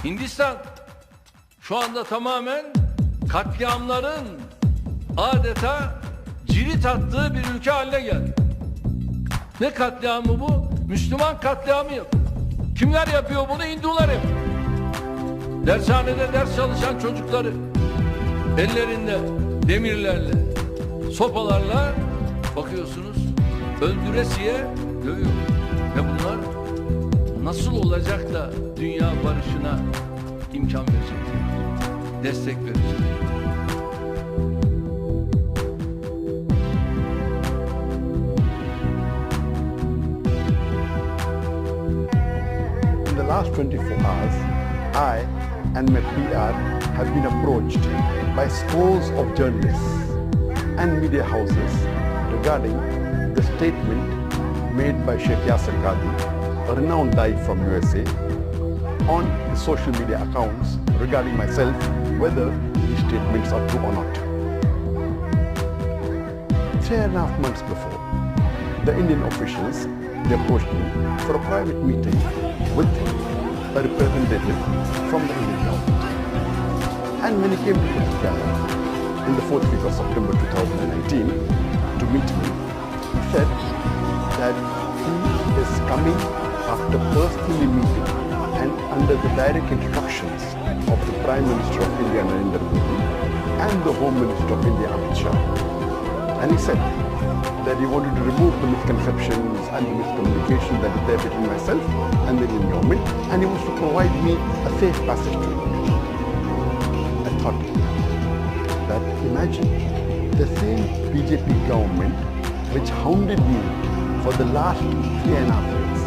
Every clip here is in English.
Hindistan şu anda tamamen katliamların adeta cirit attığı bir ülke haline geldi. Ne katliamı bu? Müslüman katliamı yapıyor. Kimler yapıyor bunu? Hindular yapıyor. Dershanede ders çalışan çocukları ellerinde demirlerle, sopalarla bakıyorsunuz öldüresiye dövüyor. Ve bunlar nasıl olacak da dünya barışına imkan verecek, destek verecek? In the last 24 hours, I and my PR have been approached by scores of journalists and media houses regarding the statement made by Sheikh Yasir Qadhi, a renowned Dai from USA, on his social media accounts regarding myself, whether these statements are true or not. 3.5 months before, the Indian officials, they approached me for a private meeting with a representative from the Indian government. And when he came to Puttigalia in the 4th week of September 2019 to meet me, he said that he is coming after personally meeting and under the direct instructions of the Prime Minister of India, Narendra Modi, and the Home Minister of India, Amit Shah. And he said that he wanted to remove the misconceptions and the miscommunication that is there between myself and the Indian government, and he wants to provide me a safe passage to it. I thought that imagine the same BJP government which hounded me for the last 3.5 years,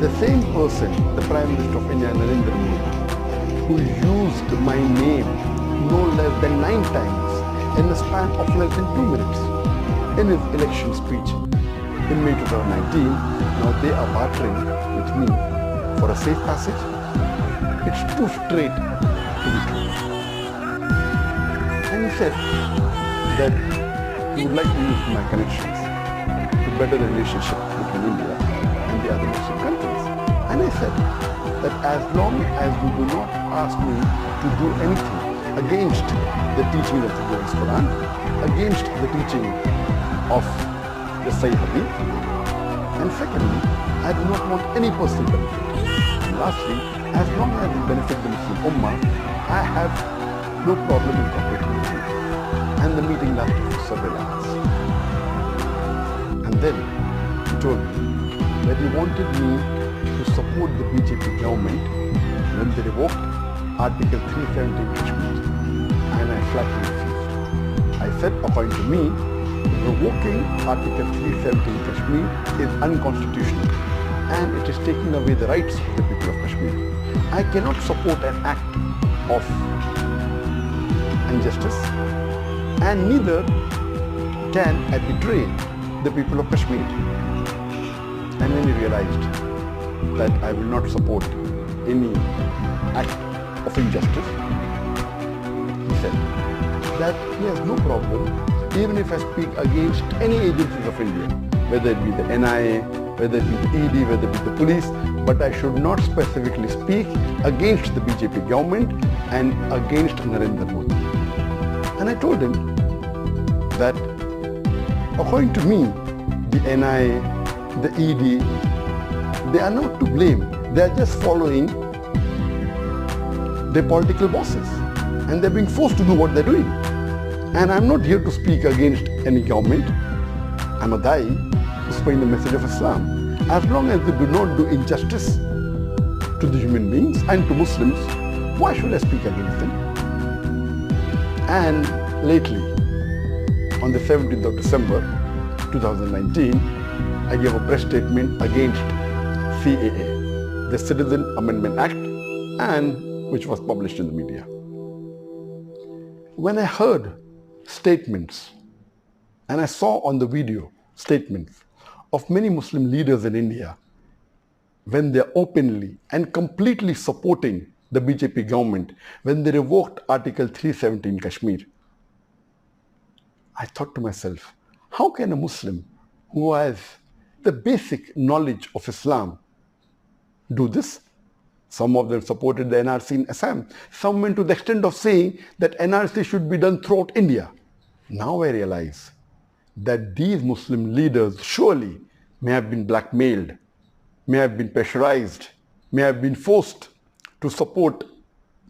the same person, the Prime Minister of India, Narendra Modi, who used my name no less than 9 times in the span of less than 2 minutes in his election speech in May 2019, now they are bartering with me for a safe passage. It's too straight to be true. And he said that he would like to use my connections to better the relationship between India and the other Muslim countries. And I said that as long as you do not ask me to do anything against the teaching of the Holy Quran, against the teaching of the Sahih Hadith, and secondly, I do not want any personal benefit. And lastly, as long as it benefits the Muslim Ummah, I have no problem in cooperating with you. And the meeting lasted for several hours. And then he told me that he wanted me to support the BJP government when they revoked Article 370 in Kashmir. And I flatly refused. I said, according to me, revoking Article 370 in Kashmir is unconstitutional and it is taking away the rights of the people of Kashmir. I cannot support an act of injustice and neither can I betray the people of Kashmir. And when he realized that I will not support any act of injustice, he said that he has no problem even if I speak against any agencies of India, whether it be the NIA, whether it be the ED, whether it be the police, but I should not specifically speak against the BJP government and against Narendra Modi. And I told him that according to me, the NIA, the ED, they are not to blame. They are just following their political bosses and they're being forced to do what they're doing. And I'm not here to speak against any government. I'm a Dai to spread the message of Islam. As long as they do not do injustice to the human beings and to Muslims, why should I speak against them? And lately, on the 17th of December 2019, I gave a press statement against CAA, the Citizen Amendment Act, and which was published in the media. When I heard statements and I saw on the video statements of many Muslim leaders in India when they're openly and completely supporting the BJP government when they revoked Article 370 in Kashmir, I thought to myself, how can a Muslim who has the basic knowledge of Islam do this? Some of them supported the NRC in Assam. Some went to the extent of saying that NRC should be done throughout India. Now I realize that these Muslim leaders surely may have been blackmailed, may have been pressurized, may have been forced to support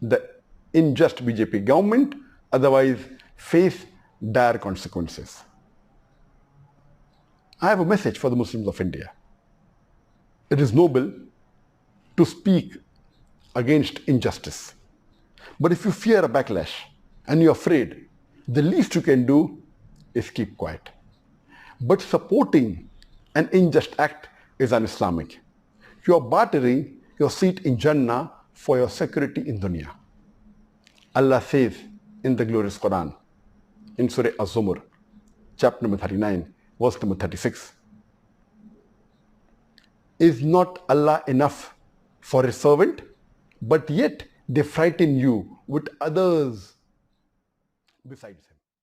the unjust BJP government, otherwise face dire consequences. I have a message for the Muslims of India. It is noble to speak against injustice. But if you fear a backlash and you're afraid, the least you can do is keep quiet. But supporting an unjust act is un-Islamic. You are bartering your seat in Jannah for your security in dunya. Allah says in the glorious Quran, in Surah Az-Zumar, chapter number 39, verse number 36, is not Allah enough for a servant, but yet they frighten you with others besides him.